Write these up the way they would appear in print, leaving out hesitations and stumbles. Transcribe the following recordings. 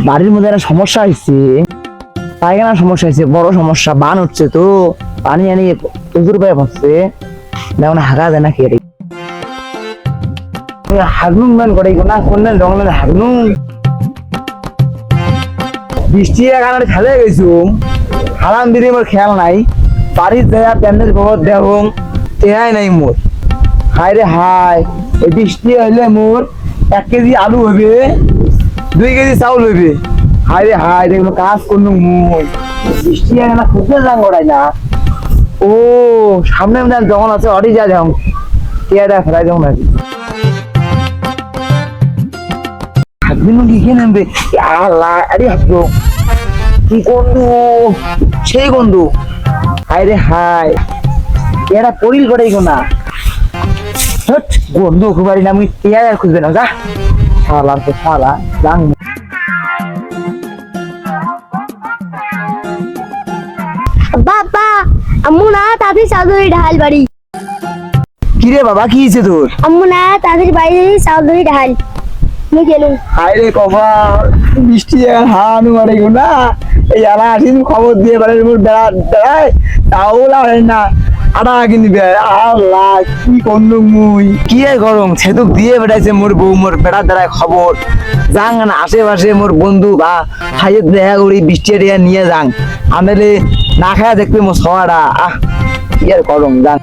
বাড়ির মধ্যে একটা সমস্যা হয়েছে, পায়খানা সমস্যা হয়েছে, বড় সমস্যা, বান হচ্ছে তো পানি আনি প্রচুর পায়ে পড়ছে, যেমন হাগা যায় না খেয়ে হাগনুন মান করে না কোন জঙ্গলে হাগনুন বৃষ্টি এখানে খেলে গেছু হারাম দিদি মোর খেয়াল নাই বাড়ির দেয়া প্যান্ডেল খবর দেব তেহাই নাই মোর হায় রে হায় এই বৃষ্টি হইলে মোর 1 কেজি আলু হবে 2 কেজি চাউল হবে হায় রে হায় দেখলো কাজ করলো মোর বৃষ্টি এখানে খুঁজতে যান গড়াই না ও সামনে যখন আছে অডি যা যাও তেয়াটা ফেলাই যাও নাকি হাগদিন কি নেবে আল্লাহ আরে হাগো কি গন্ধ সেই গন্ধ হায় রে হায় এরা পরিল করে না হট গন্ধ খুবারি না আমি টিয়া খুঁজবে না যা শালা তো শালা জাং বাবা আম্মু না তাদের চাদরি ঢাল বাড়ি কি রে বাবা কি হইছে তোর আম্মু না তাদের বাড়ি চাদরি ঢাল মুই গেলুম হায় রে কপাল বৃষ্টি আর হানু মারে গো না এই আলা আসিন খবর দিয়ে বাড়ির মোর বেড়া বেড়ায় তাও লাগে না আড়া কিনি বে আল্লাহ কি করলু মুই কি আর গরম সেতুক দিয়ে বেড়াইছে মোর বউ মোর বেড়া দাঁড়ায় খবর যাং না আশেপাশে মোর বন্ধু বা হাইয়ের দেখা করি বৃষ্টি এরিয়া নিয়ে যাং আমেলে না খায়া দেখবে মোর সবারা আহ কি আর গরম যাং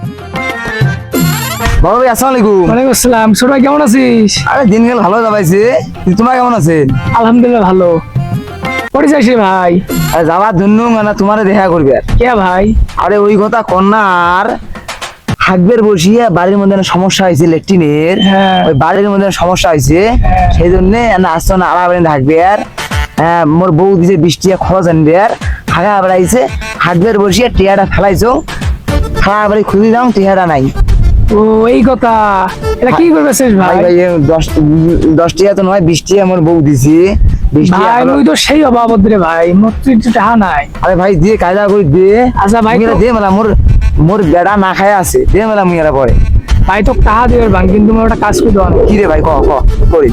বাবা ভাই আসসালামু আলাইকুম ওয়ালাইকুম আসসালাম। ছোট ভাই কেমন আছিস? আরে দিনকাল ভালো যাবাইছে তোমার কেমন আছে আলহামদুলিল্লাহ ভালো। পরিচয় সে ভাই? আরে যাবার জন্য মানে তোমারে দেখা করবে কে ভাই? আরে ওই কথা কন্যার হাগবের বসিয়ে বাড়ির মধ্যে একটা সমস্যা হয়েছে ল্যাট্রিনের হ্যাঁ। ওই বাড়ির মধ্যে একটা সমস্যা হয়েছে সেই জন্য আসতো না আড়া বেড়ে থাকবে আর মোর বউ দিছে বৃষ্টি খরচ আনবে আর হাগা বেড়াইছে হাগবের বসিয়ে টিয়াটা ফেলাইছো খাওয়া বাড়ি খুঁজে যাও টিয়াটা নাই ও এই কথা, এটা কি করবেছিস ভাই ভাই? ভাই 10 টিয়া তো নয় 20 টিয়া মোর বউ দিছি 20 টিয়া ভাই মুই তো সেই অবাবদ রে ভাই, মোর তো একটু টাকা নাই। আরে ভাই দিয়ে কায়দা করে দিয়ে আচ্ছা ভাই মুই তো- দে মেলা মোর মোর বেড়া না খায় আছে দে মেলা মুই এরা পরে ভাই তো টাকা দিবে বাং, কিন্তু মোর একটা কাজ করে দেওয়া কি রে ভাই ক করি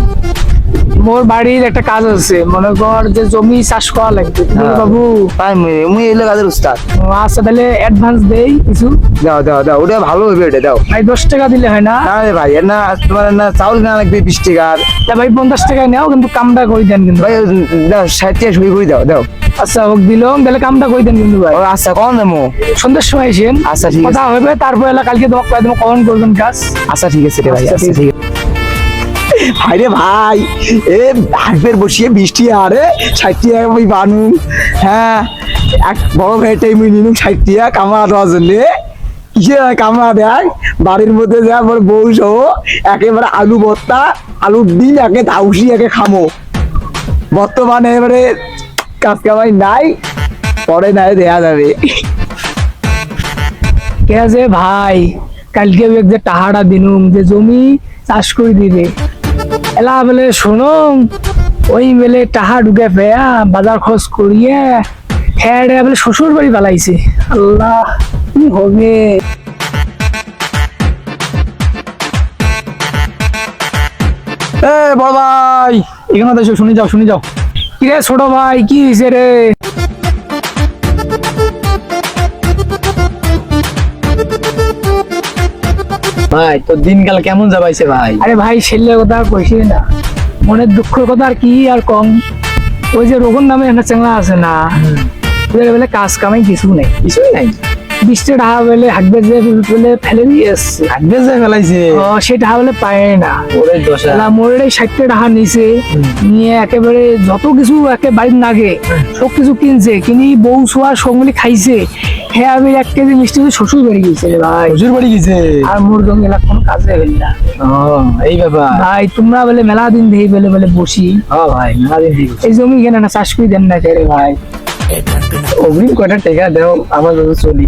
মোর বাড়ির একটা কাজ আছে, মনে কর যে জমি চাষ করা লাগবে বুঝলি বাবু। তাই মুই এলো কাজের উস্তাদ আচ্ছা তাহলে অ্যাডভান্স দেই কিছু। দাও দাও দাও ওটা ভালো হবে এটা দাও ভাই 10 টাকা দিলে হয় না? না রে ভাই এর না তোমার না চাউল না লাগবে 20 টাকার তা ভাই 50 টাকায় নাও, কিন্তু কামটা করে দেন কিন্তু। ভাই দাও 60 টাকা সই করে দাও দাও আচ্ছা হোক দিলাম, তাহলে কামটা করে দেন কিন্তু ভাই। ও আচ্ছা কম দেবো সন্ধ্যার সময় এসেন, আচ্ছা ঠিক আছে কথা হবে, তারপর এলা কালকে তোমাকে কয়ে দেবো কখন করবেন কাজ। আচ্ছা ঠিক আছে রে ভাই আচ্ছা, আচ্ছা ঠিক আছে ভাই রে ভাই এ হাগবের বসিয়ে 20 টাকা আরে 60 টাকা আমি বানু হ্যাঁ এক বড় ভাইটাই মুই নিনু 60 টাকা কামড়া দেওয়ার জন্য কিসের কামড়া দেয় বাড়ির মধ্যে যা আমার বউ সহ একেবারে আলু ভর্তা আলুর ডিম একে ধাউসি একে খামো বর্তমানে এবারে কাজ কামাই নাই পরে নাই দেয়া যাবে কে আছে ভাই, কালকে ওই যে টাহাটা দিনুম যে জমি চাষ করে দিবে এলা বলে শোনো ওই মেলে টাহা ঢুকে পেয়া বাজার খরচ করিয়ে খেয়ে বলে শ্বশুর বাড়ি পালাইছে। আল্লাহ কি হবে? এ বড় ভাই এখানে তো এসো, শুনে যাও শুনে যাও কি রে ছোট ভাই, কি হয়েছে রে? ভাই তো দিনকাল কেমন যাবাইছে ভাই আরে ভাই ছেলের কথা আর কইছি না, মনের দুঃখের কথা আর কি আর কম। ওই যে রোহন নামে একটা চেংড়া আছে না, ওদের বলে কাজ কামাই কিছু নেই, কিছুই নাই 20 টাকা বলে হাঁকবে যে বলে ফেলে দিয়ে এসছে, আগবে যে ফেলাইছে সে টাকা বলে পায় না। ওরে দশা এলা মোরের 60 টাকা নিছে, নিয়ে একেবারে যত কিছু একে বাড়ির নাগে সব কিছু কিনছে, কিনি বউ শোয়ার সঙ্গলি খাইছে। হ্যাঁ আমি 1 কেজি মিষ্টি শ্বশুর বাড়ি গেছে রে ভাই, শ্বশুর বাড়ি গেছে আর মোর জন্য এলা কোনো কাজে হইল না। এই ব্যাপার ভাই তোমরা বলে মেলা দিন ধরে বলে বলে বসি ভাই মেলা দিন এই জমি কেন না চাষ করে দেন না রে ভাই। অগ্রিম কয়টা টাকা দাও আমার চলি